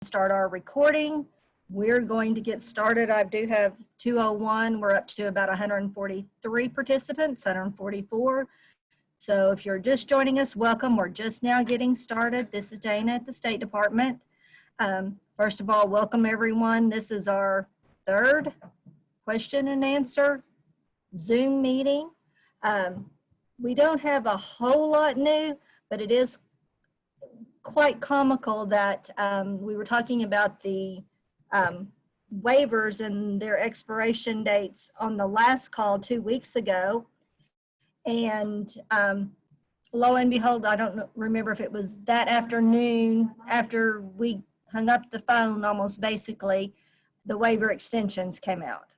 start our recording. We're going to get started. I do have 201. We're up to about 143 participants, 144. So if you're just joining us, welcome. We're just now getting started. This is Dana at the State Department. First of all, welcome everyone. This is our third question and answer Zoom meeting. We don't have a whole lot new, but it is quite comical that we were talking about the waivers and their expiration dates on the last call 2 weeks ago. And lo and behold, I don't remember if it was that afternoon after we hung up the phone, almost basically, the waiver extensions came out.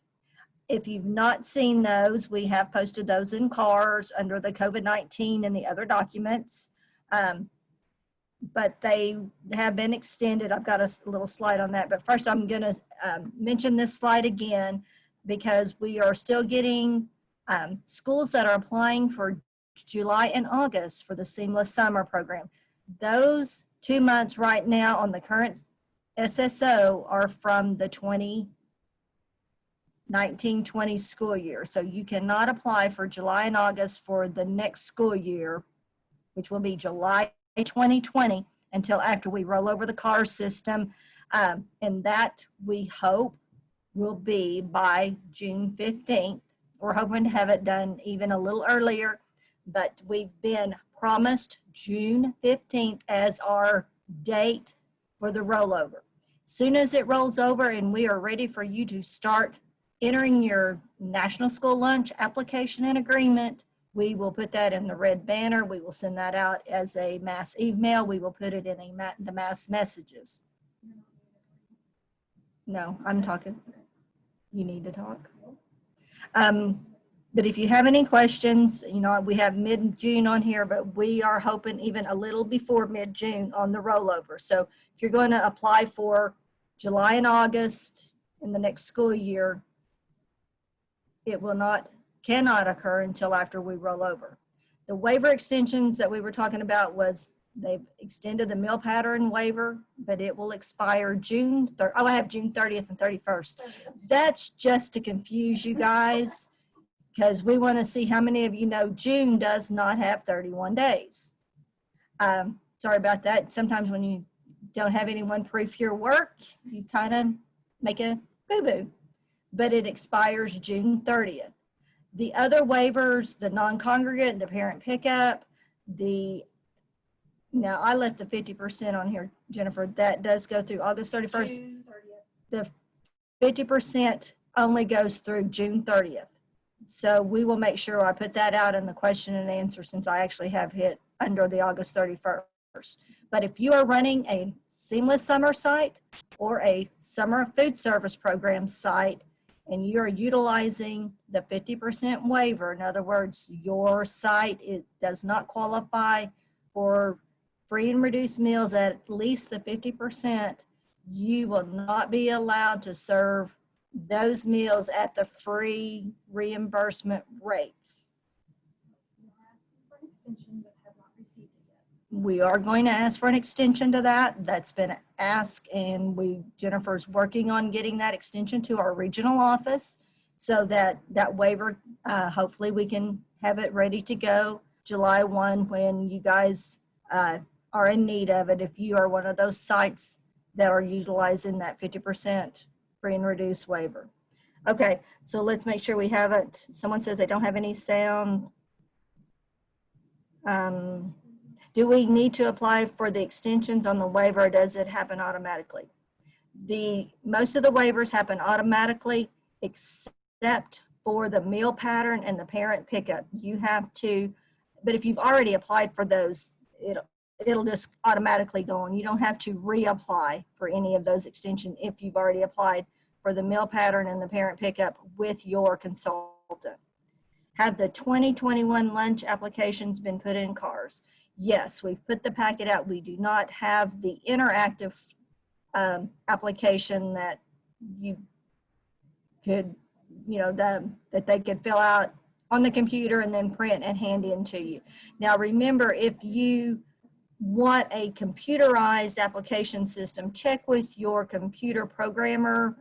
If you've not seen those, we have posted those in CARs under the COVID-19 and the other documents. But they have been extended. I've got a little slide on that. But first, I'm going to mention this slide again because we are still getting schools that are applying for July and August for the Seamless Summer Program. Those 2 months right now on the current SSO are from the 2019-20 school year. So you cannot apply for July and August for the next school year, which will be July 2020, until after we roll over the CAR system. And that we hope will be by June 15th. We're hoping to have it done even a little earlier, but we've been promised June 15th as our date for the rollover. Soon as it rolls over and we are ready for you to start entering your National School Lunch application and agreement, we will put that in the red banner. We will send that out as a mass email. We will put it in the mass messages. No, I'm talking. You need to talk. But if you have any questions, you know, we have mid-June on here, but we are hoping even a little before mid-June on the rollover. So if you're going to apply for July and August in the next school year, it cannot occur until after we roll over. The waiver extensions that we were talking about was they've extended the meal pattern waiver, but it will expire June 3rd. Oh, I have June 30th and 31st. That's just to confuse you guys because we want to see how many of you know June does not have 31 days. Sorry about that. Sometimes when you don't have anyone proof your work, you kind of make a boo-boo, but it expires June 30th. The other waivers, the non-congregate, the parent pickup, now I left the 50% on here, Jennifer, that does go through August 31st. June 30th. The 50% only goes through June 30th. So we will make sure I put that out in the question and answer since I actually have hit under the August 31st. But if you are running a Seamless Summer site or a Summer Food Service Program site, and you're utilizing the 50% waiver, in other words, your site does not qualify for free and reduced meals at least the 50%, you will not be allowed to serve those meals at the free reimbursement rates. We are going to ask for an extension to that. That's been asked, and Jennifer's working on getting that extension to our regional office so that waiver, hopefully we can have it ready to go July 1 when you guys are in need of it, if you are one of those sites that are utilizing that 50% free and reduced waiver. Okay, so let's make sure we have it. Someone says they don't have any sound. Do we need to apply for the extensions on the waiver, or does it happen automatically? Most of the waivers happen automatically except for the meal pattern and the parent pickup. You have to, but if you've already applied for those, it'll just automatically go on. You don't have to reapply for any of those extensions if you've already applied for the meal pattern and the parent pickup with your consultant. Have the 2021 lunch applications been put in CARs? Yes, we've put the packet out. We do not have the interactive application that you could, that they could fill out on the computer and then print and hand in to you. Now remember, if you want a computerized application system, check with your computer programmer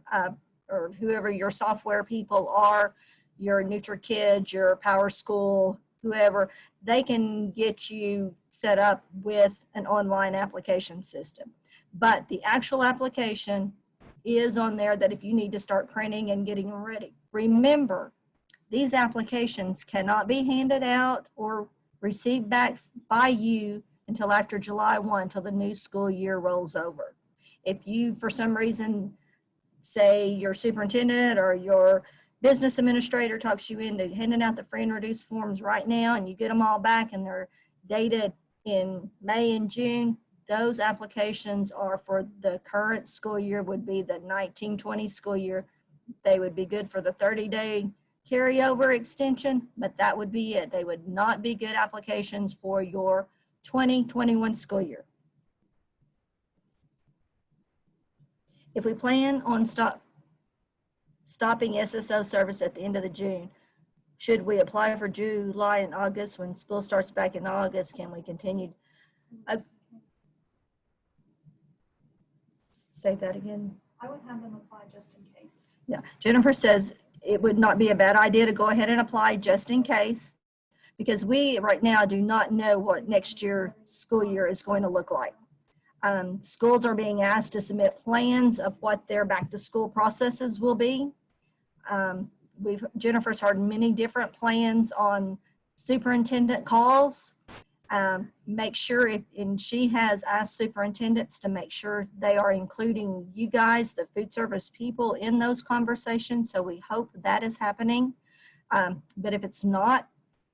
or whoever your software people are, your NutriKids, your PowerSchool, whoever, they can get you set up with an online application system. But the actual application is on there that if you need to start printing and getting them ready. Remember, these applications cannot be handed out or received back by you until after July 1, until the new school year rolls over. If you, for some reason, say your superintendent or your business administrator talks you into handing out the free and reduced forms right now and you get them all back and they're dated in May and June, those applications are for the current school year, would be the 19-20 school year. They would be good for the 30-day carryover extension, but that would be it. They would not be good applications for your 2021 school year. If we plan on stopping SSO service at the end of the June, should we apply for July and August when school starts back in August? Can we continue? Say that again. I would have them apply just in case. Yeah, Jennifer says it would not be a bad idea to go ahead and apply just in case, because we right now do not know what next year school year is going to look like. Schools are being asked to submit plans of what their back to school processes will be. Jennifer's heard many different plans on superintendent calls. Make sure and she has asked superintendents to make sure they are including you guys, the food service people, in those conversations. So we hope that is happening. But if it's not,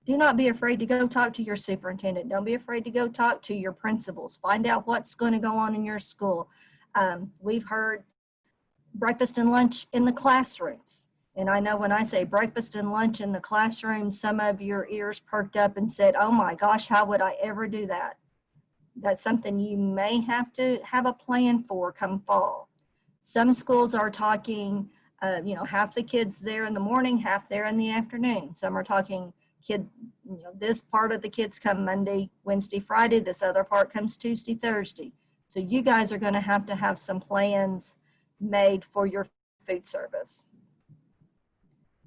do not be afraid to go talk to your superintendent. Don't be afraid to go talk to your principals. Find out what's going to go on in your school. We've heard breakfast and lunch in the classrooms. And I know when I say breakfast and lunch in the classroom, some of your ears perked up and said, oh my gosh, how would I ever do that? That's something you may have to have a plan for come fall. Some schools are talking, half the kids there in the morning, half there in the afternoon. Some are talking this part of the kids come Monday, Wednesday, Friday. This other part comes Tuesday, Thursday. So you guys are going to have some plans made for your food service.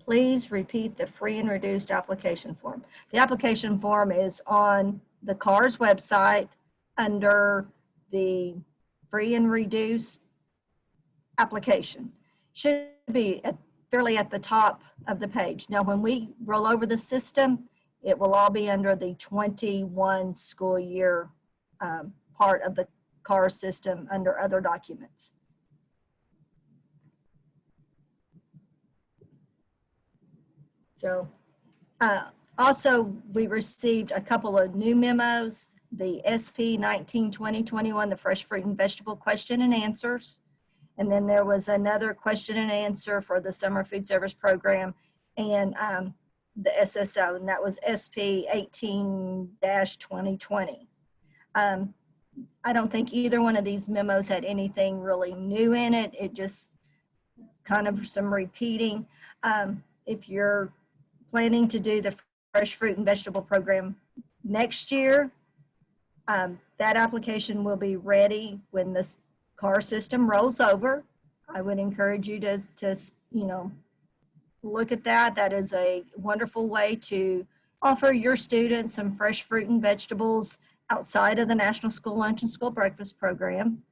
Please repeat the free and reduced application form. The application form is on the CARS website under the free and reduced application. Should be fairly at the top of the page. Now, when we roll over the system, it will all be under the 21 school year part of the CARS system under other documents. So also we received a couple of new memos, the SP 19-20-21, the fresh fruit and vegetable question and answers. And then there was another question and answer for the summer food service program and the SSO, and that was SP 18-2020. I don't think either one of these memos had anything really new in it. It just kind of some repeating. If you're planning to do the fresh fruit and vegetable program next year, that application will be ready when this CARS system rolls over. I would encourage you to look at that. That is a wonderful way to offer your students some fresh fruit and vegetables outside of the National School Lunch and School Breakfast program.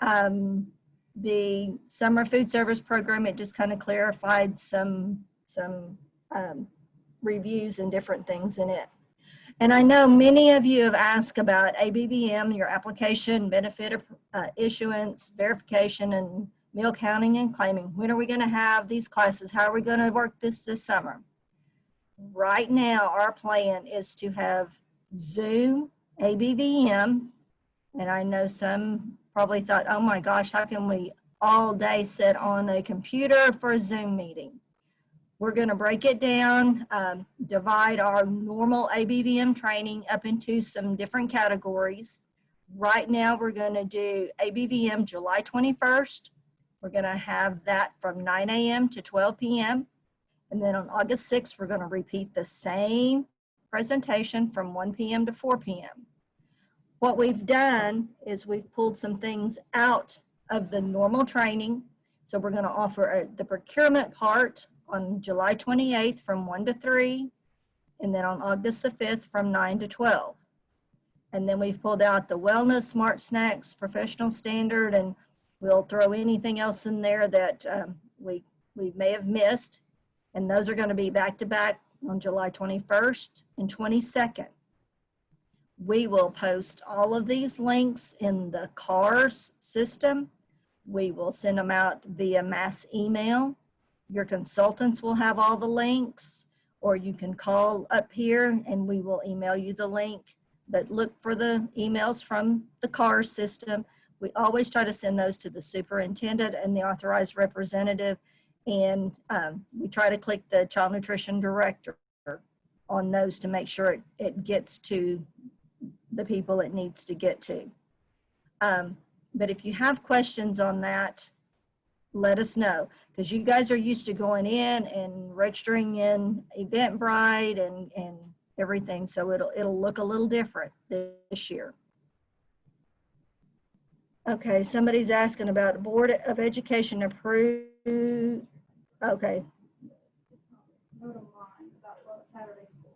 The summer food service program, it just kind of clarified some reviews and different things in it. And I know many of you have asked about ABVM, your application, benefit issuance, verification, and meal counting and claiming. When are we going to have these classes? How are we going to work this summer? Right now, our plan is to have Zoom, ABVM, and I know some probably thought, oh my gosh, how can we all day sit on a computer for a Zoom meeting? We're going to break it down, divide our normal ABVM training up into some different categories. Right now, we're going to do ABVM July 21st. We're going to have that from 9 a.m. to 12 p.m. And then on August 6th, we're going to repeat the same presentation from 1 p.m. to 4 p.m. What we've done is we've pulled some things out of the normal training. So we're going to offer the procurement part on July 28th from 1 to 3, and then on August the 5th from 9 to 12. And then we've pulled out the wellness, smart snacks, professional standard, and we'll throw anything else in there that we may have missed. And those are going to be back to back on July 21st and 22nd. We will post all of these links in the CARS system. We will send them out via mass email. Your consultants will have all the links, or you can call up here and we will email you the link. But look for the emails from the CARS system. We always try to send those to the superintendent and the authorized representative. And we try to click the child nutrition director on those to make sure it gets to the people it needs to get to. But if you have questions on that, let us know, because you guys are used to going in and registering in Eventbrite and everything, so it'll look a little different this year. Okay, somebody's asking about Board of Education approved. Okay. Vote online about Saturday school.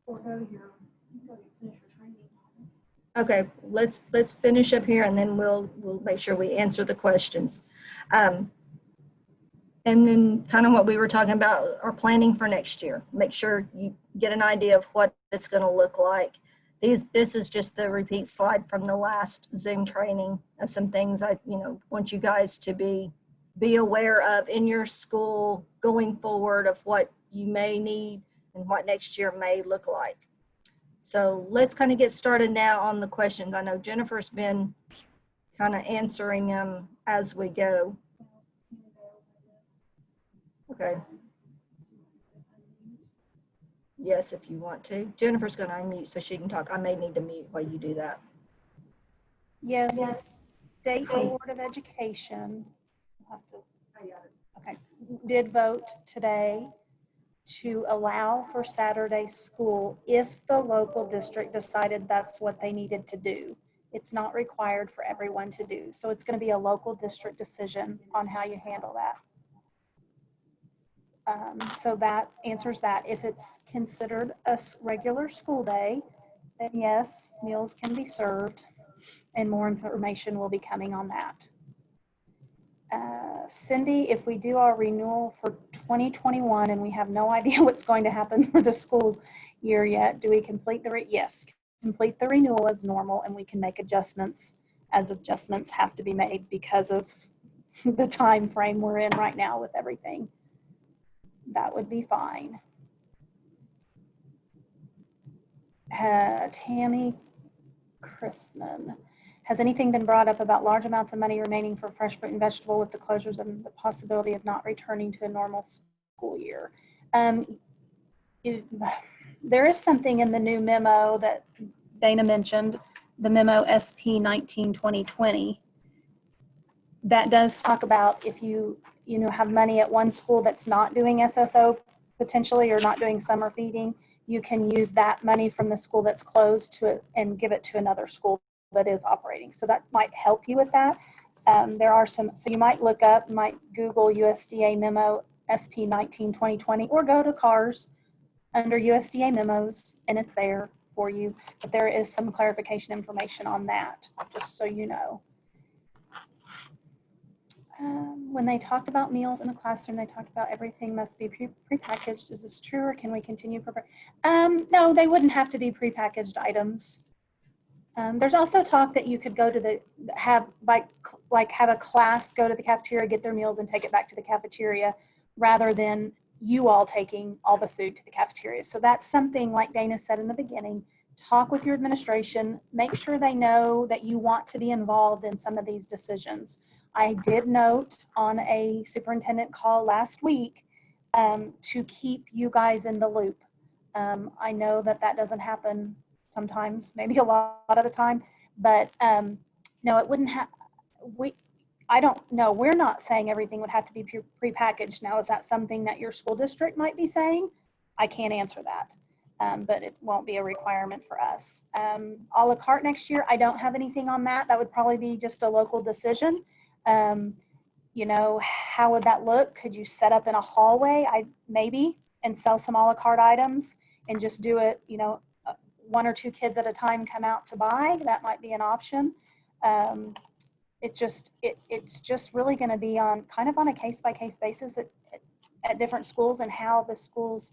Or go to finish your training. Okay, let's finish up here and then we'll make sure we answer the questions. And then kind of what we were talking about, our planning for next year. Make sure you get an idea of what it's going to look like. This is just the repeat slide from the last Zoom training of some things I want you guys to be aware of in your school going forward, of what you may need and what next year may look like. So let's kind of get started now on the questions. I know Jennifer's been kind of answering them as we go. Okay. Yes, if you want to. Jennifer's going to unmute so she can talk. I may need to mute while you do that. Yes, the State Board of Education did vote today to allow for Saturday school if the local district decided that's what they needed to do. It's not required for everyone to do. So it's going to be a local district decision on how you handle that. So that answers that. If it's considered a regular school day, then yes, meals can be served, and more information will be coming on that. Cindy, if we do our renewal for 2021 and we have no idea what's going to happen for the school year yet, do we complete yes, complete the renewal as normal, and we can make adjustments as adjustments have to be made because of the time frame we're in right now with everything. That would be fine. Tammy Christman. Has anything been brought up about large amounts of money remaining for fresh fruit and vegetable with the closures and the possibility of not returning to a normal school year? There is something in the new memo that Dana mentioned, the memo SP 19-2020, that does talk about if you have money at one school that's not doing SSO potentially, or not doing summer feeding, you can use that money from the school that's closed and give it to another school that is operating. So that might help you with that. There are some, so you might Google USDA memo SP 19-2020, or go to CARS under USDA memos and it's there for you. But there is some clarification information on that, just so you know. When they talked about meals in the classroom, they talked about everything must be prepackaged. Is this true, or can we continue? No, they wouldn't have to be prepackaged items. There's also talk that you could go to have a class go to the cafeteria, get their meals and take it back to the cafeteria, rather than you all taking all the food to the cafeteria. So that's something, like Dana said in the beginning, talk with your administration, make sure they know that you want to be involved in some of these decisions. I did note on a superintendent call last week to keep you guys in the loop. I know that doesn't happen sometimes, maybe a lot of the time, but no, it wouldn't have, I don't know, we're not saying everything would have to be prepackaged. Now, is that something that your school district might be saying? I can't answer that. but it won't be a requirement for us. A la carte next year, I don't have anything on that. That would probably be just a local decision. You know, how would that look? Could you set up in a hallway? Maybe, and sell some a la carte items and just do it, you know, 1 or 2 kids at a time come out to buy. That might be an option. It's just really going to be on kind of on a case-by-case basis at different schools, and how the schools,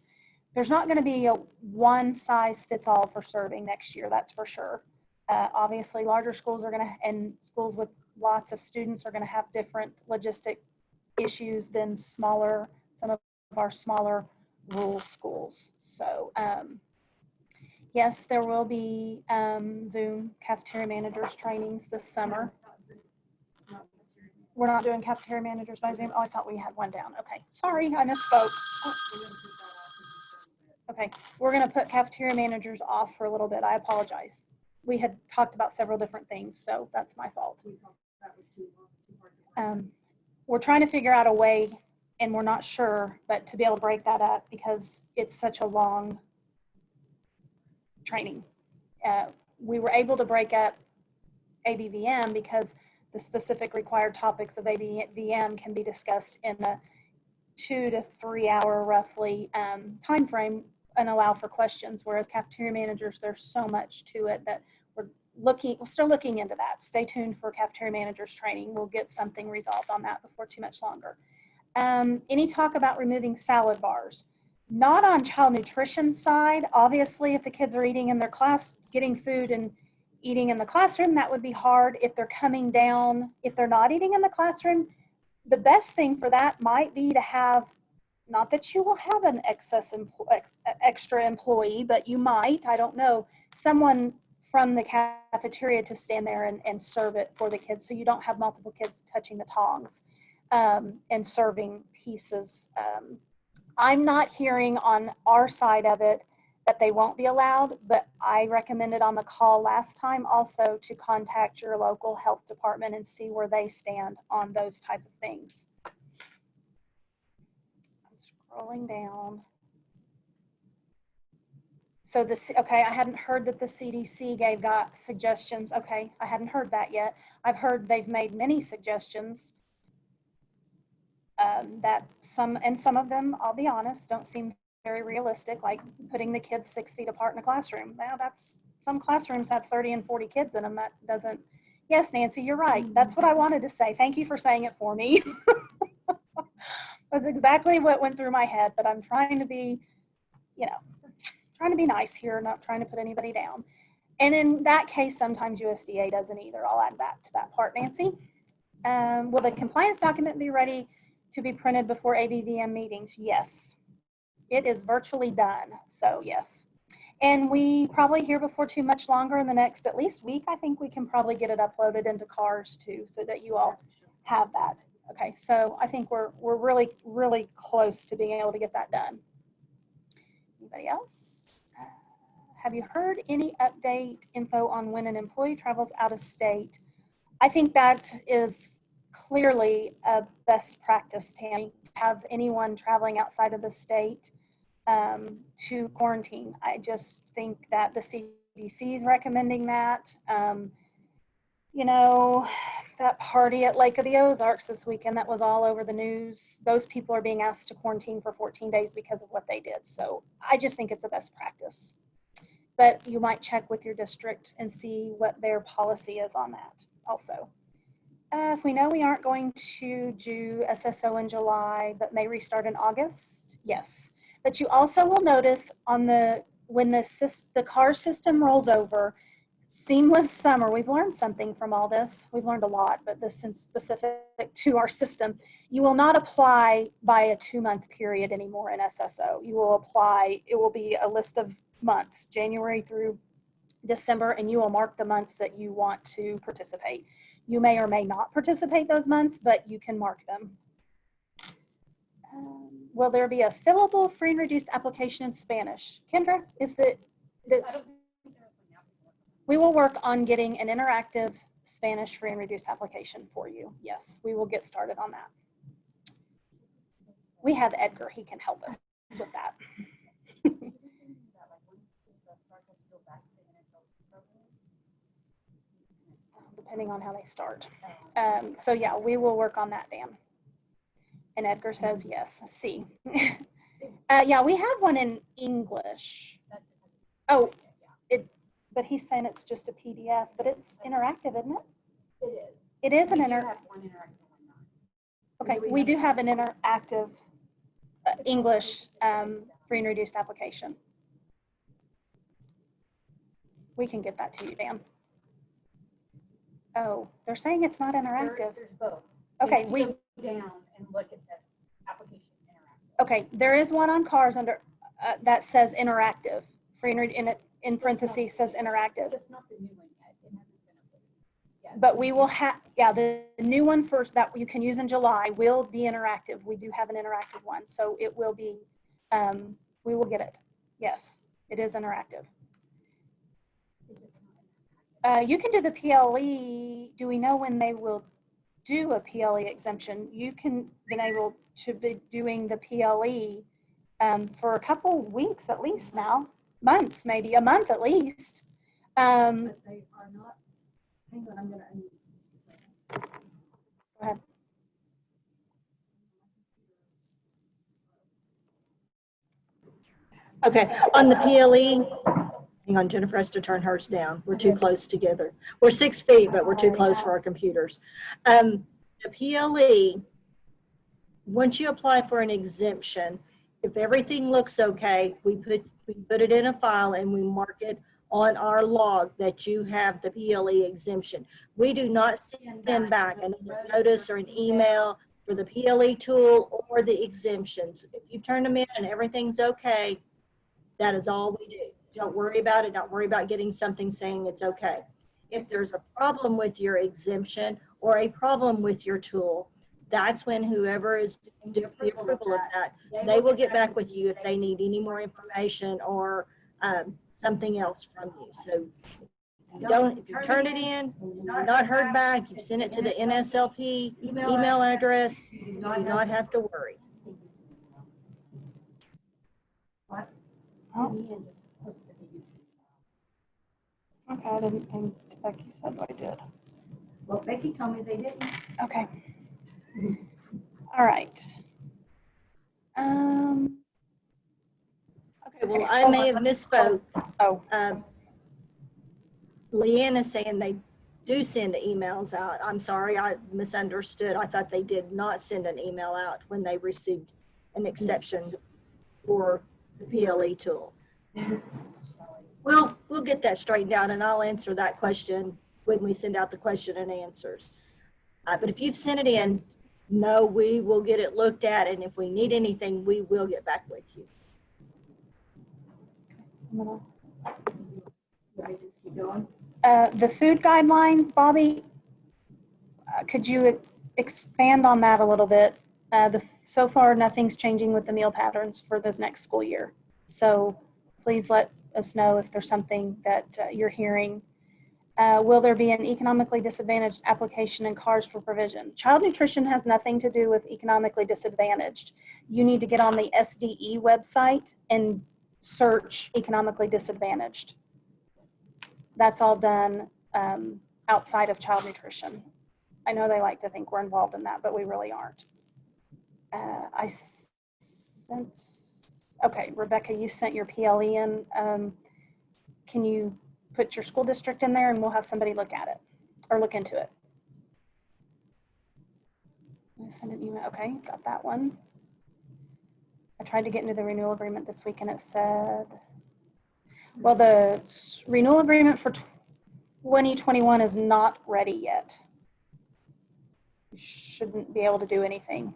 there's not going to be a one size fits all for serving next year. That's for sure. Obviously larger schools are going to, and schools with lots of students are going to have different logistic issues than some of our smaller rural schools. So yes, there will be Zoom cafeteria managers trainings this summer. We're not doing cafeteria managers by Zoom. Oh, I thought we had one down. Okay, sorry, I misspoke. Okay, we're going to put cafeteria managers off for a little bit. I apologize. We had talked about several different things, so that's my fault. We're trying to figure out a way, and we're not sure, but to be able to break that up because it's such a long training. We were able to break up ABVM because the specific required topics of ABVM can be discussed in a 2 to 3 hour roughly time frame and allow for questions, whereas cafeteria managers, there's so much to it that we're still looking into that. Stay tuned for cafeteria managers training. We'll get something resolved on that before too much longer. Any talk about removing salad bars? Not on child nutrition side. Obviously, if the kids are eating in their class, getting food and eating in the classroom, that would be hard. If they're coming down, if they're not eating in the classroom, the best thing for that might be to have, not that you will have an extra employee, but you might, I don't know, someone from the cafeteria to stand there and serve it for the kids, so you don't have multiple kids touching the tongs and serving pieces. I'm not hearing on our side of it that they won't be allowed, but I recommended on the call last time also to contact your local health department and see where they stand on those type of things. I'm scrolling down. So okay, I hadn't heard that the CDC got suggestions. Okay, I hadn't heard that yet. I've heard they've made many suggestions that some of them, I'll be honest, don't seem very realistic, like putting the kids 6 feet apart in a classroom. Now some classrooms have 30 and 40 kids in them. That doesn't, yes, Nancy, you're right. That's what I wanted to say. Thank you for saying it for me. That's exactly what went through my head, but I'm trying to be, you know, trying to be nice here, not trying to put anybody down. And in that case, sometimes USDA doesn't either. I'll add that to that part, Nancy. Will the compliance document be ready to be printed before ABVM meetings? Yes. It is virtually done, so yes. And we probably here before too much longer in the next at least week, I think we can probably get it uploaded into CARS too, so that you all have that. Okay, so I think we're really, really close to being able to get that done. Anybody else? Have you heard any update info on when an employee travels out of state? I think that is clearly a best practice, Tammy, to have anyone traveling outside of the state to quarantine. I just think that the CDC is recommending that. You know, that party at Lake of the Ozarks this weekend, that was all over the news. Those people are being asked to quarantine for 14 days because of what they did. So I just think it's the best practice. But you might check with your district and see what their policy is on that also. If we know we aren't going to do SSO in July, but may restart in August, yes. But you also will notice on when the CAR system rolls over, seamless summer, we've learned something from all this. We've learned a lot, but this is specific to our system. You will not apply by a 2-month period anymore in SSO. You will apply, it will be a list of months, January through December, and you will mark the months that you want to participate. You may or may not participate those months, but you can mark them. Will there be a fillable free and reduced application in Spanish? Kendra, is we will work on getting an interactive Spanish free and reduced application for you. Yes, we will get started on that. We have Edgar, he can help us with that. depending on how they start. So yeah, we will work on that, Dan. And Edgar says yes, C. Yeah, we have one in English. Oh, but he's saying it's just a PDF, but it's interactive, isn't it? It is. It is an We do inter. have one interactive, one not. Okay, we do have an interactive English free and reduced application. We can get that to you, Dan. Oh, they're saying it's not interactive. There's both. Okay, If we. you go down and look at this application interactive. Okay, there is one on cars under that says interactive. Free and in parentheses says interactive. It's not the new one yet. It hasn't been updated yet. But we will have, yeah, the new one first that you can use in July will be interactive. We do have an interactive one, so it will be, we will get it. Yes, it is interactive. You can do the PLE. Do we know when they will do a PLE exemption? You can been able to be doing the PLE for a couple weeks at least now, months maybe, a month at least. But they are not, hang on, I'm gonna unmute just a second. Go ahead. Okay, on the PLE, hang on, Jennifer has to turn hers down. We're too close together. We're 6 feet, but we're too close for our computers. The PLE, once you apply for an exemption, if everything looks okay, we put it in a file and we mark it on our log that you have the PLE exemption. We do not send back a notice or an email for the PLE tool or the exemptions. If you've turned them in and everything's okay, that is all we do. Don't worry about it. Don't worry about getting something saying it's okay. If there's a problem with your exemption or a problem with your tool, that's when whoever is doing the approval of that, they will get back with you if they need any more information or something else from you. So if you turn it in, you've not heard back, you've sent it to the NSLP email address, you do not have to worry. Oh. Okay, I didn't think Becky said I did. Well, Becky told me they didn't. Okay. All right. Okay, well, I may have misspoke. Oh, Leanne is saying they do send emails out. I'm sorry, I misunderstood. I thought they did not send an email out when they received an exception for the PLE tool. We'll get that straightened out and I'll answer that question when we send out the question and answers. But if you've sent it in, no, we will get it looked at, and if we need anything, we will get back with you. Let me just keep going. the food guidelines, Bobby, could you expand on that a little bit? So far, nothing's changing with the meal patterns for the next school year. So please let us know if there's something that you're hearing. Will there be an economically disadvantaged application in CARS for provision? Child nutrition has nothing to do with economically disadvantaged. You need to get on the SDE website and search economically disadvantaged. That's all done outside of child nutrition. I know they like to think we're involved in that, but we really aren't. Okay, Rebecca, you sent your PLE in. Can you put your school district in there and we'll have somebody look at it or look into it? Send an email. Okay, got that one. I tried to get into the renewal agreement this week and it said, well, the renewal agreement for 2021 is not ready yet. You shouldn't be able to do anything.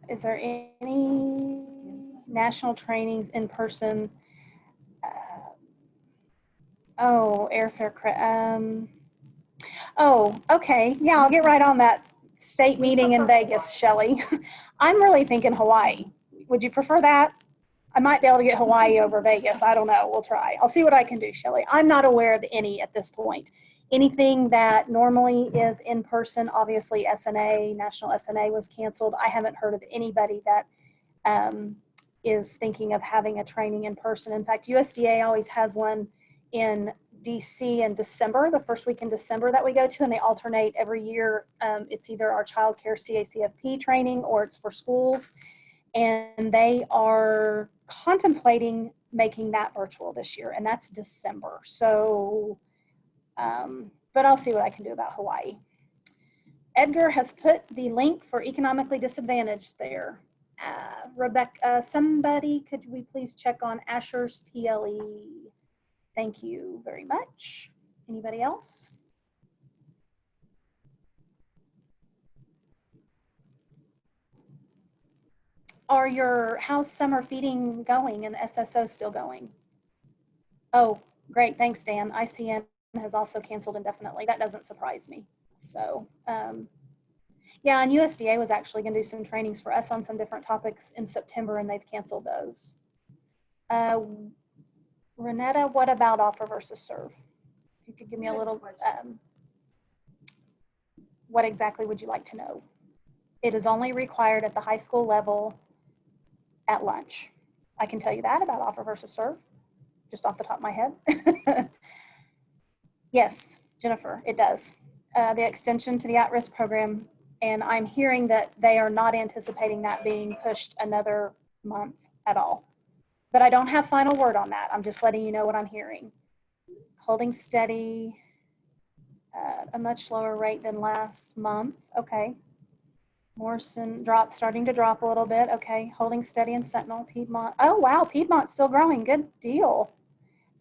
Is there any national trainings in person? Oh, airfare. Oh, okay. Yeah, I'll get right on that state meeting in Vegas, Shelley. I'm really thinking Hawaii. Would you prefer that? I might be able to get Hawaii over Vegas. I don't know. We'll try. I'll see what I can do, Shelley. I'm not aware of any at this point. Anything that normally is in person, obviously SNA, National SNA was canceled. I haven't heard of anybody that is thinking of having a training in person. In fact, USDA always has one in DC in December, the first week in December that we go to, and they alternate every year. It's either our child care CACFP training or it's for schools. And they are contemplating making that virtual this year, and that's December. So, but I'll see what I can do about Hawaii. Edgar has put the link for economically disadvantaged there. Rebecca, somebody, could we please check on Asher's PLE? Thank you very much. Anybody else? How's summer feeding going and SSO still going? Oh, great, thanks, Dan. ICN has also canceled indefinitely. That doesn't surprise me. So, yeah, and USDA was actually gonna do some trainings for us on some different topics in September, and they've canceled those. Renetta, what about offer versus serve? If you could give me a little, what exactly would you like to know? It is only required at the high school level at lunch. I can tell you that about offer versus serve, just off the top of my head. Yes, Jennifer, it does. The extension to the at-risk program, and I'm hearing that they are not anticipating that being pushed another month at all. But I don't have final word on that. I'm just letting you know what I'm hearing. Holding steady at a much lower rate than last month. Okay. Morrison starting to drop a little bit. Okay. Holding steady in Sentinel, Piedmont. Oh, wow. Piedmont's still growing. Good deal.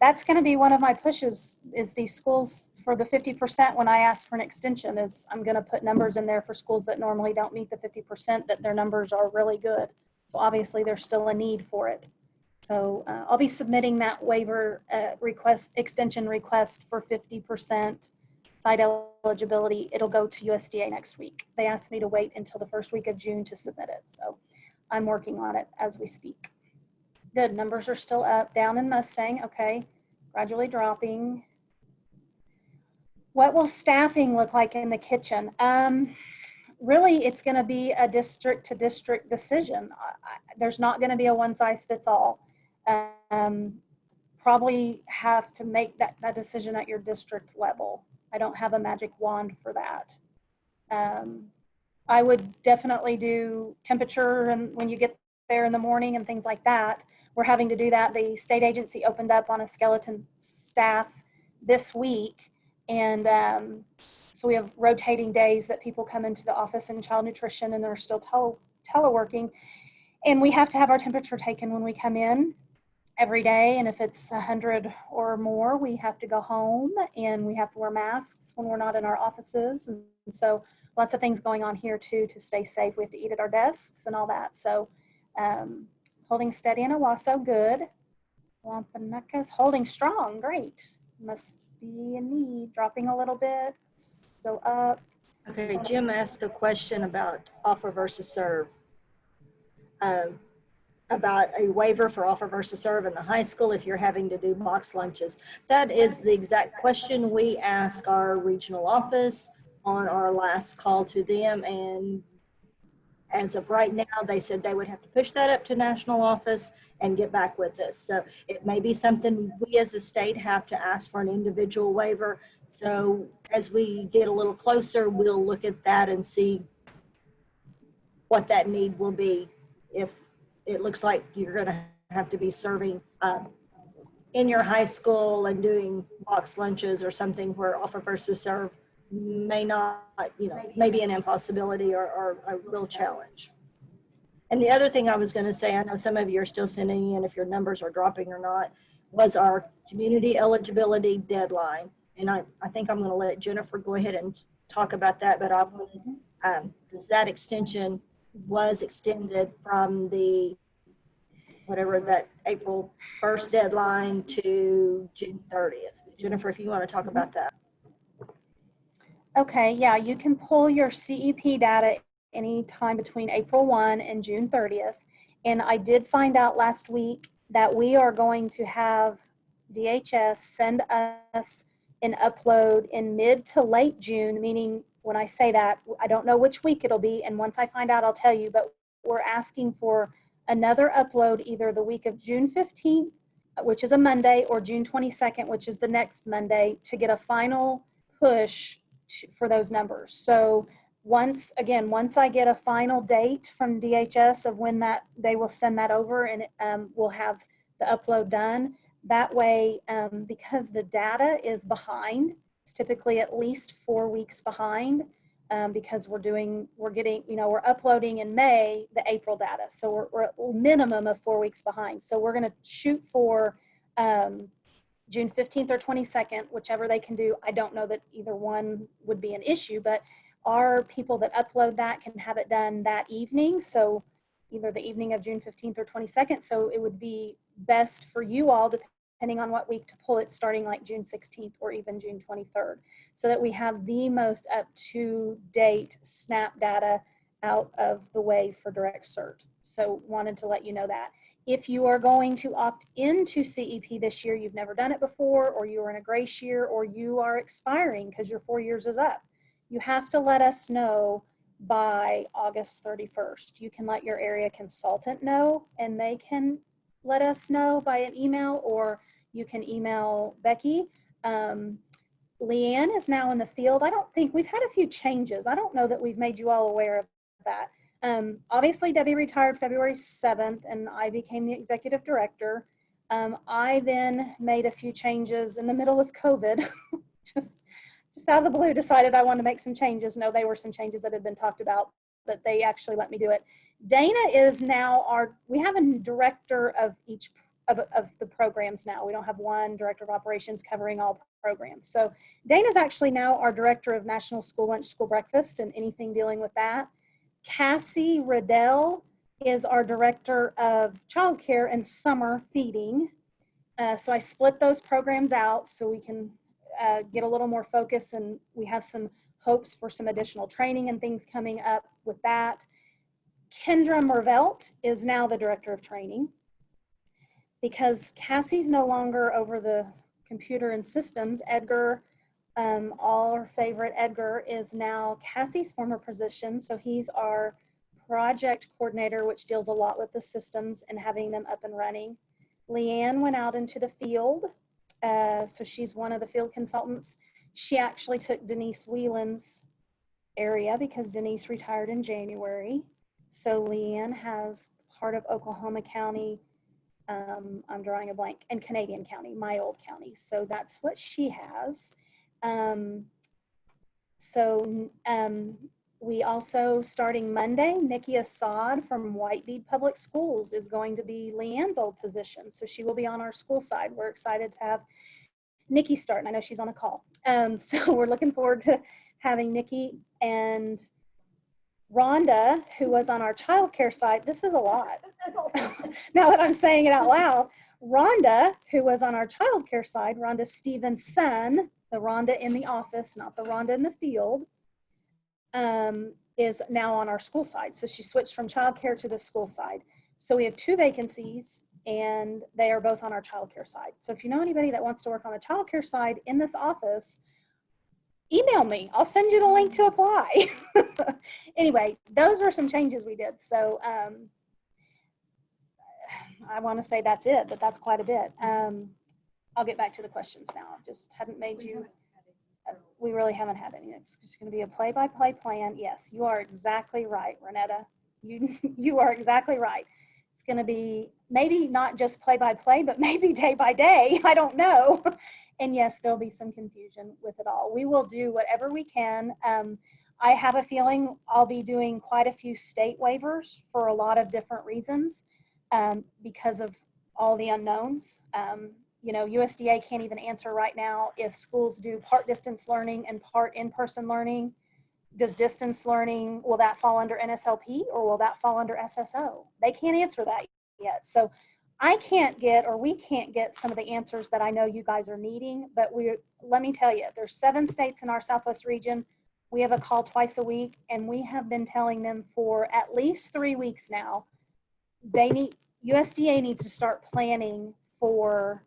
That's going to be one of my pushes, is these schools for the 50% when I ask for an extension, is I'm going to put numbers in there for schools that normally don't meet the 50%, that their numbers are really good. So obviously there's still a need for it. So I'll be submitting that waiver extension request for 50% site eligibility. It'll go to USDA next week. They asked me to wait until the first week of June to submit it. So I'm working on it as we speak. Good, numbers are still up, down in Mustang, okay, gradually dropping. What will staffing look like in the kitchen? Really, it's gonna be a district to district decision. There's not gonna be a one size fits all. Probably have to make that decision at your district level. I don't have a magic wand for that. I would definitely do temperature and when you get there in the morning and things like that. We're having to do that. The state agency opened up on a skeleton staff this week. And so we have rotating days that people come into the office in child nutrition and they're still teleworking. And we have to have our temperature taken when we come in every day. And if it's 100 or more, we have to go home and we have to wear masks when we're not in our offices. And so lots of things going on here too to stay safe. We have to eat at our desks and all that. So holding steady in Owasso, good. Wampanoag's holding strong, great. Must be a need, dropping a little bit, so up. Okay, Jim asked a question about offer versus serve. About a waiver for offer versus serve in the high school if you're having to do box lunches. That is the exact question we asked our regional office on our last call to them, and as of right now, they said they would have to push that up to national office and get back with us. So it may be something we as a state have to ask for an individual waiver. So as we get a little closer, we'll look at that and see what that need will be. If it looks like you're going to have to be serving in your high school and doing box lunches or something where offer versus serve may not, may be an impossibility or a real challenge. And the other thing I was going to say, I know some of you are still sending in if your numbers are dropping or not, was our community eligibility deadline. And I think I'm going to let Jennifer go ahead and talk about that, but I wanted, because that extension was extended from the, whatever that April 1st deadline to June 30th. Jennifer, if you want to talk about that. Okay, yeah, you can pull your CEP data anytime between April 1 and June 30th. And I did find out last week that we are going to have DHS send us an upload in mid to late June, meaning when I say that, I don't know which week it'll be. And once I find out, I'll tell you, but we're asking for another upload either the week of June 15th which is a Monday, or June 22nd, which is the next Monday, to get a final push for those numbers. So once I get a final date from DHS of when that they will send that over, and we'll have the upload done. That way, because the data is behind, it's typically at least 4 weeks behind, because we're getting, we're uploading in May the April data. So we're at a minimum of 4 weeks behind. So we're going to shoot for June 15th or 22nd, whichever they can do. I don't know that either one would be an issue, but our people that upload that can have it done that evening. So either the evening of June 15th or 22nd. So it would be best for you all, depending on what week, to pull it starting like June 16th or even June 23rd, so that we have the most up-to-date SNAP data out of the way for direct cert. So wanted to let you know that. If you are going to opt into CEP this year, you've never done it before, or you are in a grace year, or you are expiring because your 4 years is up, you have to let us know by August 31st. You can let your area consultant know, and they can let us know by an email, or you can email Becky. Leanne is now in the field. I don't think we've had a few changes. I don't know that we've made you all aware of that. Obviously, Debbie retired February 7th, and I became the executive director. I then made a few changes in the middle of COVID. just out of the blue, decided I wanted to make some changes. No, they were some changes that had been talked about, but they actually let me do it. Dana is now we have a director of each of the programs now. We don't have one director of operations covering all programs. So Dana's actually now our director of National School Lunch, School Breakfast, and anything dealing with that. Cassie Riddell is our director of childcare and summer feeding. So I split those programs out so we can get a little more focus, and we have some hopes for some additional training and things coming up with that. Kendra Mervelt is now the director of training, because Cassie's no longer over the computer and systems. Edgar, all our favorite Edgar, is now Cassie's former position. So he's our project coordinator, which deals a lot with the systems and having them up and running. Leanne went out into the field. So she's one of the field consultants. She actually took Denise Whelan's area because Denise retired in January. So Leanne has part of Oklahoma County, I'm drawing a blank, and Canadian County, my old county. So that's what she has. We also, starting Monday, Nikki Assad from Whitebead Public Schools is going to be Leanne's old position. So she will be on our school side. We're excited to have Nikki start, and I know she's on a call. So we're looking forward to having Nikki. And Rhonda, who was on our childcare side, this is a lot. Now that I'm saying it out loud, Rhonda, who was on our childcare side, Rhonda Stevenson, the Rhonda in the office, not the Rhonda in the field, is now on our school side. So she switched from childcare to the school side. So we have 2 vacancies, and they are both on our childcare side. So if you know anybody that wants to work on the childcare side in this office, email me. I'll send you the link to apply. Anyway, those were some changes we did. So I want to say that's it, but that's quite a bit. I'll get back to the questions now. Just haven't made you, we really haven't had any. It's just going to be a play-by-play plan. Yes, you are exactly right, Renetta. You are exactly right. It's going to be maybe not just play-by-play, but maybe day-by-day. I don't know. And yes, there'll be some confusion with it all. We will do whatever we can. I have a feeling I'll be doing quite a few state waivers for a lot of different reasons, because of all the unknowns. USDA can't even answer right now if schools do part distance learning and part in-person learning. Does distance learning, will that fall under NSLP or will that fall under SSO? They can't answer that yet. So I can't get, or we can't get some of the answers that I know you guys are needing, but let me tell you, there's 7 states in our Southwest region. We have a call twice a week, and we have been telling them for at least 3 weeks now, USDA needs to start planning for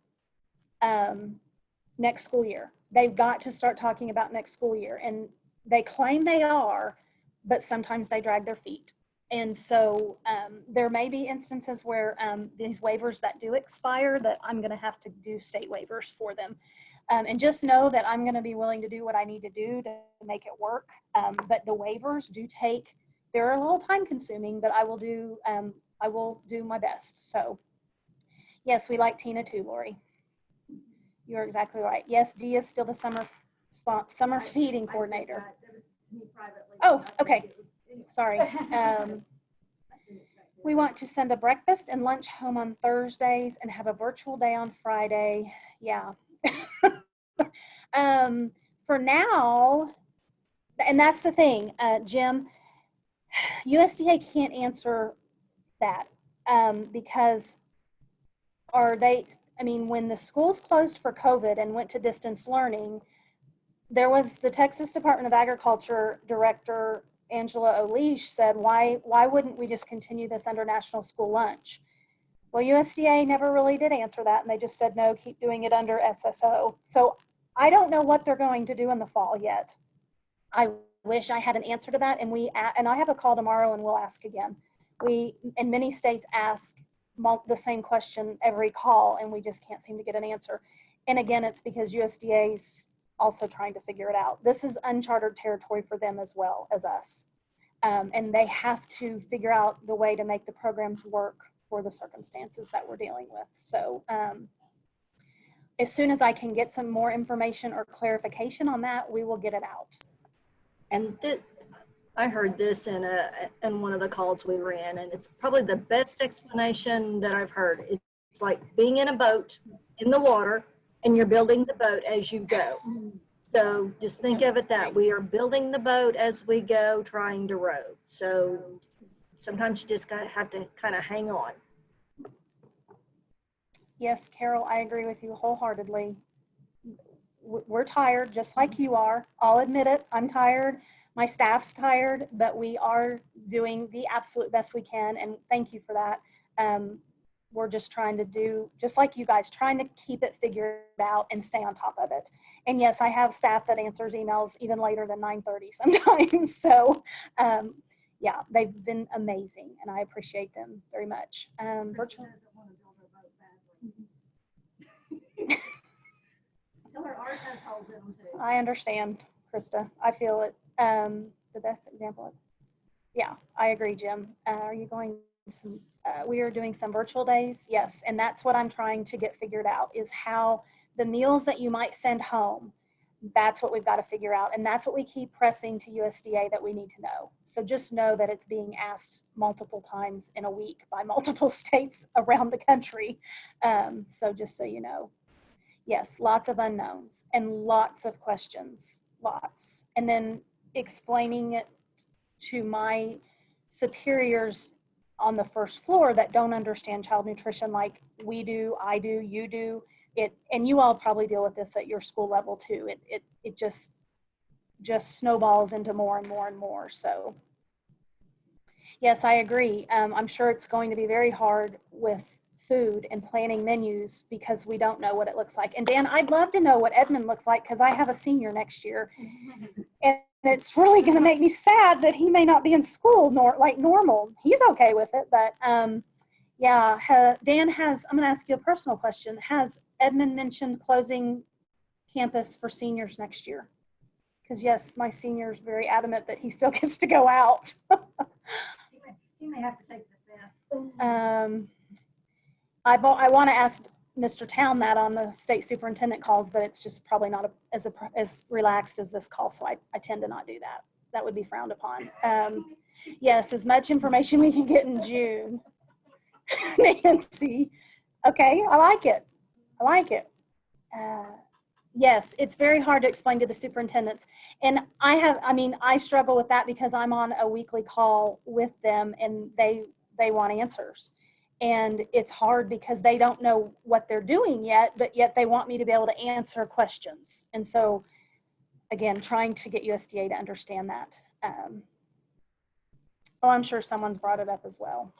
next school year. They've got to start talking about next school year, and they claim they are, but sometimes they drag their feet. And so there may be instances where these waivers that do expire that I'm going to have to do state waivers for them. And just know that I'm going to be willing to do what I need to do to make it work. But the waivers do take, they're a little time consuming, but I will do my best. So yes, we like Tina too, Lori. You're exactly right. Yes, Dee is still the summer feeding coordinator. Oh, okay. Sorry. We want to send a breakfast and lunch home on Thursdays and have a virtual day on Friday. Yeah. For now, and that's the thing, Jim, USDA can't answer that because when the schools closed for COVID and went to distance learning, there was the Texas Department of Agriculture Director, Angela O'Leish, said, why wouldn't we just continue this under National School Lunch? Well, USDA never really did answer that, and they just said, no, keep doing it under SSO. So I don't know what they're going to do in the fall yet. I wish I had an answer to that, and I have a call tomorrow and we'll ask again. We, in many states, ask the same question every call, and we just can't seem to get an answer. And again, it's because USDA is also trying to figure it out. This is uncharted territory for them as well as us. And they have to figure out the way to make the programs work for the circumstances that we're dealing with. So as soon as I can get some more information or clarification on that, we will get it out. And I heard this in one of the calls we were in, and it's probably the best explanation that I've heard. It's like being in a boat in the water, and you're building the boat as you go. So just think of it that we are building the boat as we go, trying to row. So sometimes you just have to kind of hang on. Yes, Carol, I agree with you wholeheartedly. We're tired, just like you are. I'll admit it, I'm tired. My staff's tired, but we are doing the absolute best we can, and thank you for that. We're just trying to do, just like you guys, trying to keep it figured out and stay on top of it. And yes, I have staff that answers emails even later than 9:30 sometimes. So yeah, they've been amazing, and I appreciate them very much. Virtual. Tell her ours has holes in them too. I understand, Krista. I feel it. The best example. Yeah, I agree, Jim. Are you going some? We are doing some virtual days. Yes, and that's what I'm trying to get figured out, is how the meals that you might send home, that's what we've got to figure out. And that's what we keep pressing to USDA that we need to know. So just know that it's being asked multiple times in a week by multiple states around the country. So just so you know. Yes, lots of unknowns and lots of questions, lots. And then explaining it to my superiors on the first floor that don't understand child nutrition like we do, I do, you do. And you all probably deal with this at your school level too. It just snowballs into more and more and more. So yes, I agree. I'm sure it's going to be very hard with food and planning menus because we don't know what it looks like. And Dan, I'd love to know what Edmund looks like because I have a senior next year. And it's really going to make me sad that he may not be in school like normal. He's okay with it, but yeah, Dan has, I'm going to ask you a personal question. Has Edmund mentioned closing campus for seniors next year? Because yes, my senior is very adamant that he still gets to go out. He may have to take the fifth. I want to ask Mr. Town that on the state superintendent calls, but it's just probably not as relaxed as this call, so I tend to not do that. That would be frowned upon. Yes, as much information we can get in June. Nancy, okay, I like it. I like it. Yes, it's very hard to explain to the superintendents. And I struggle with that because I'm on a weekly call with them and they want answers. And it's hard because they don't know what they're doing yet, but yet they want me to be able to answer questions. And so, again, trying to get USDA to understand that. Oh, I'm sure someone's brought it up as well.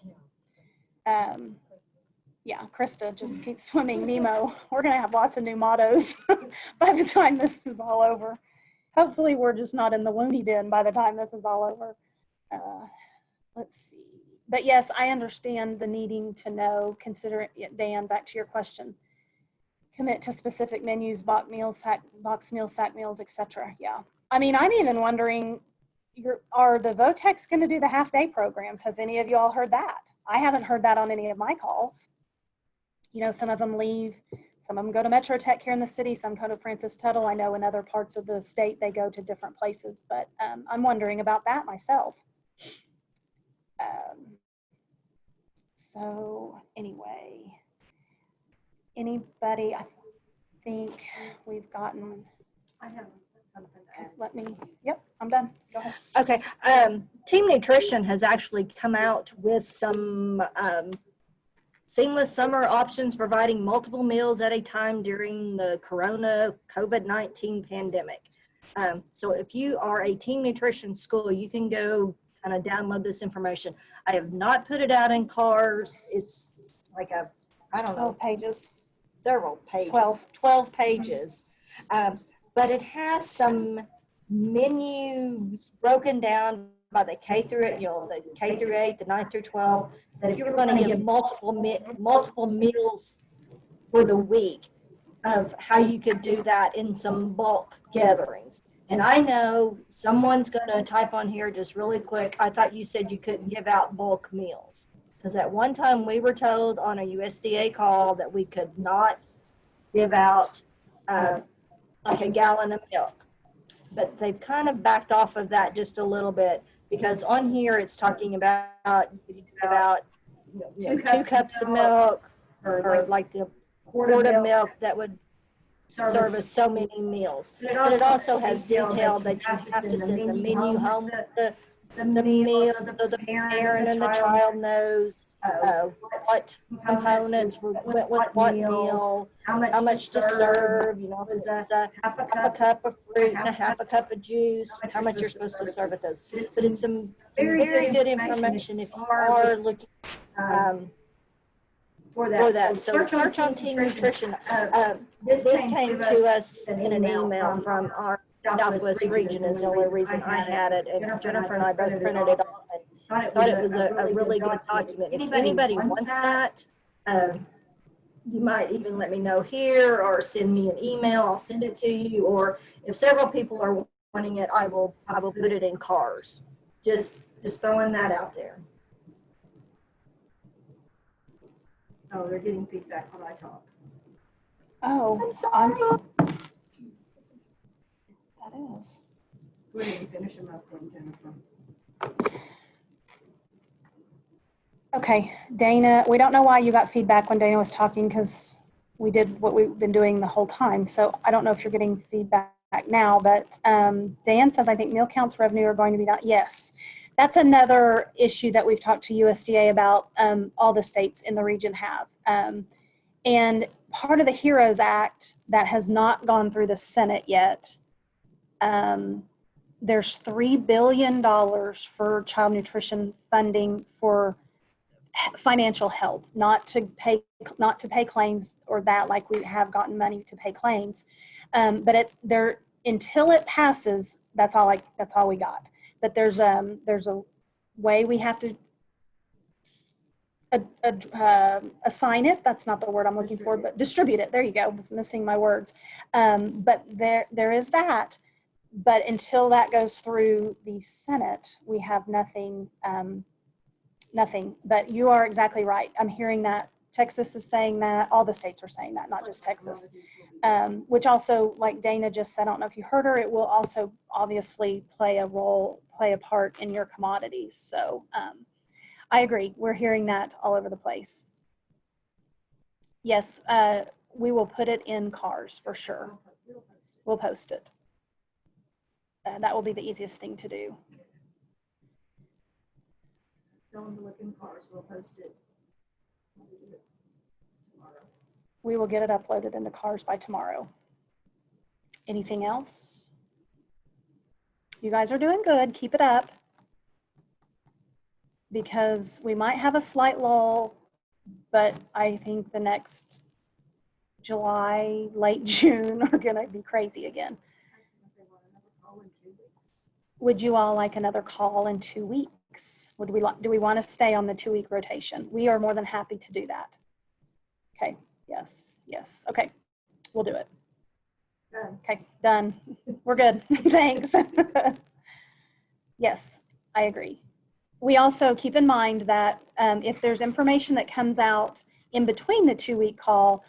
Yeah, Krista, just keep swimming, Nemo. We're going to have lots of new mottos by the time this is all over. Hopefully, we're just not in the loony bin by the time this is all over. let's see. But yes, I understand the needing to know, consider it, Dan, back to your question. Commit to specific menus, box meals, sack meals, etc. Yeah. I mean, I'm even wondering, are the VOTECs going to do the half-day programs? Have any of you all heard that? I haven't heard that on any of my calls. You know, some of them leave, some of them go to Metro Tech here in the city, some go to Francis Tuttle. I know in other parts of the state, they go to different places, but I'm wondering about that myself. So anyway, anybody, I think we've gotten, I have something to add. let me, yep, I'm done. Go ahead. Okay, Team Nutrition has actually come out with some seamless summer options providing multiple meals at a time during the COVID-19 pandemic. So if you are a Team Nutrition school, you can go kind of download this information. I have not put it out in cars. It's like I don't know, 12 pages. several pages. 12. Pages. But it has some menus broken down by the K through, the K through 8, the 9 through 12, that if you're going to give multiple meals for the week, of how you could do that in some bulk gatherings. And I know someone's going to type on here just really quick, I thought you said you couldn't give out bulk meals. Because at one time we were told on a USDA call that we could not give out like a gallon of milk. But they've kind of backed off of that just a little bit, because on here it's talking about two cups of milk, or like a quart of milk that would service so many meals. But it also has detailed that you have to send the menu home with the meal, so the parent and the child knows what components went with what meal, how much to serve, is a half a cup of fruit and a half a cup of juice, how much you're supposed to serve at those. But it's some very good information if you are looking for that. So search on Team Nutrition. This came to us in an email from our Southwest region is the only reason I had it, and Jennifer and I both printed it off and thought it was a really good document. If anybody wants that, you might even let me know here or send me an email. I'll send it to you. Or if several people are wanting it, I will put it in cars. Just throwing that out there. Oh, they're getting feedback when I talk. Oh, I'm sorry. That is. Go ahead and finish them up then, Jennifer. Okay, Dana, we don't know why you got feedback when Dana was talking, because we did what we've been doing the whole time. So I don't know if you're getting feedback now, but Dan says, I think meal counts revenue are going to be down. Yes, that's another issue that we've talked to USDA about, all the states in the region have. And part of the HEROES Act that has not gone through the Senate yet, there's $3 billion for child nutrition funding for financial help, not to pay claims or that, like we have gotten money to pay claims. But until it passes, that's all we got. But there's a way we have to assign it. That's not the word I'm looking for, but distribute it. There you go. I was missing my words. But there is that. But until that goes through the Senate, we have nothing. Nothing. But you are exactly right. I'm hearing that Texas is saying that. All the states are saying that, not just Texas. Which also, like Dana just said, I don't know if you heard her, it will also obviously play a part in your commodities. So I agree. We're hearing that all over the place. Yes, we will put it in cars for sure. We'll post it. That will be the easiest thing to do. Tell them to look in cars. We'll post it. We will get it uploaded into cars by tomorrow. Anything else? You guys are doing good. Keep it up. Because we might have a slight lull, but I think the next July, late June are going to be crazy again. Would you all like another call in 2 weeks? weeks? Do we want to stay on the 2-week rotation? We are more than happy to do that. Okay, yes, yes, okay, we'll do it. Okay, done. We're good. Thanks. Yes, I agree. We also keep in mind that if there's information that comes out in between the 2-week call,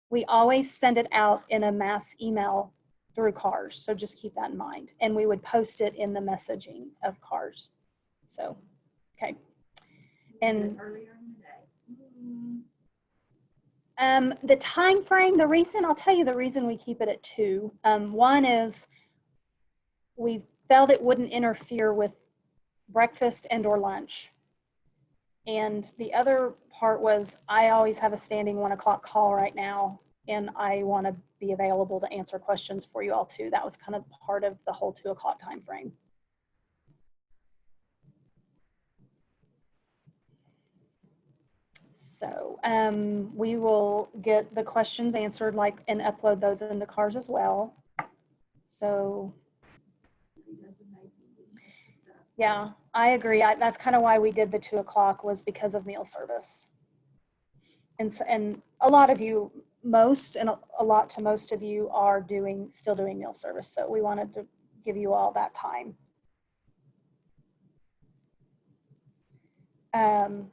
we always send it out in a mass email through CARS. So just keep that in mind. And we would post it in the messaging of CARS. So, okay. And earlier in the day. the time frame, the reason, I'll tell you the reason we keep it at 2. One is we felt it wouldn't interfere with breakfast and or lunch. And the other part was I always have a standing 1 o'clock call right now, and I want to be available to answer questions for you all too. That was kind of part of the whole 2 o'clock time frame. So we will get the questions answered and upload those into CARS as well. So yeah, I agree. That's kind of why we did the 2 o'clock, was because of meal service. And a lot of you, most of you are still doing meal service. So we wanted to give you all that time.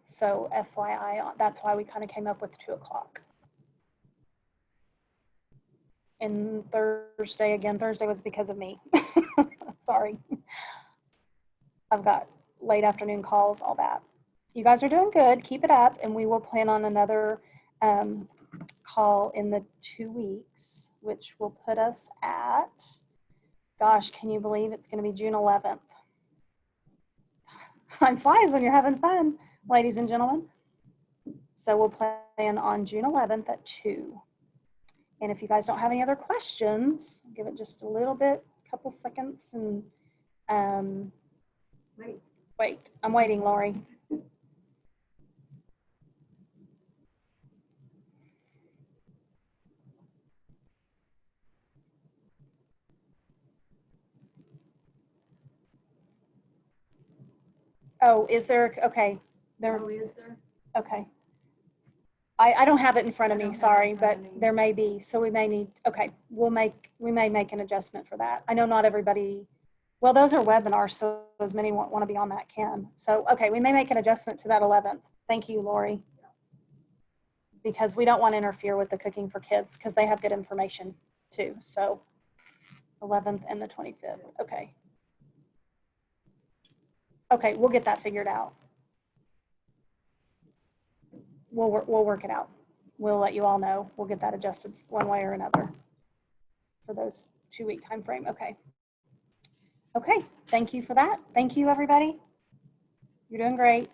So FYI, that's why we kind of came up with 2 o'clock. And Thursday was because of me. Sorry. I've got late afternoon calls, all that. You guys are doing good. Keep it up, and we will plan on another call in the 2 weeks, which will put us at, gosh, can you believe it's going to be June 11th? Time flies when you're having fun, ladies and gentlemen. So we'll plan on June 11th at 2. And if you guys don't have any other questions, give it just a little bit, couple seconds, and wait, I'm waiting, Lori. Oh, is there, okay. Oh, is there? Okay. I don't have it in front of me, sorry, but there may be, so we may need, okay, we may make an adjustment for that. I know not everybody, well, those are webinars, so as many want to be on that can. So, okay, we may make an adjustment to that 11th. Thank you, Lori. Because we don't want to interfere with the Cooking for Kids, because they have good information too. So 11th and the 25th, okay. Okay, we'll get that figured out. We'll work it out. We'll let you all know. We'll get that adjusted one way or another for those 2-week time frame. Okay. Okay, thank you for that. Thank you, everybody. You're doing great.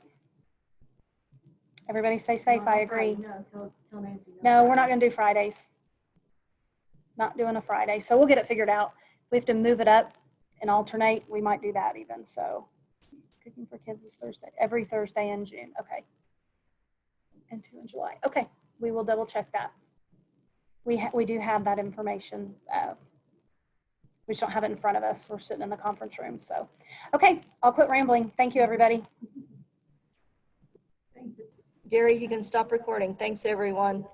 Everybody stay safe, I agree. No, tell Nancy. No, we're not gonna do Fridays. Not doing a Friday. So we'll get it figured out. We have to move it up and alternate. We might do that even. So Cooking for Kids is Thursday, every Thursday in June. Okay. And 2 in July. Okay, we will double check that. We do have that information. We just don't have it in front of us. We're sitting in the conference room. So, okay, I'll quit rambling. Thank you, everybody. Thanks. Gary, you can stop recording. Thanks, everyone.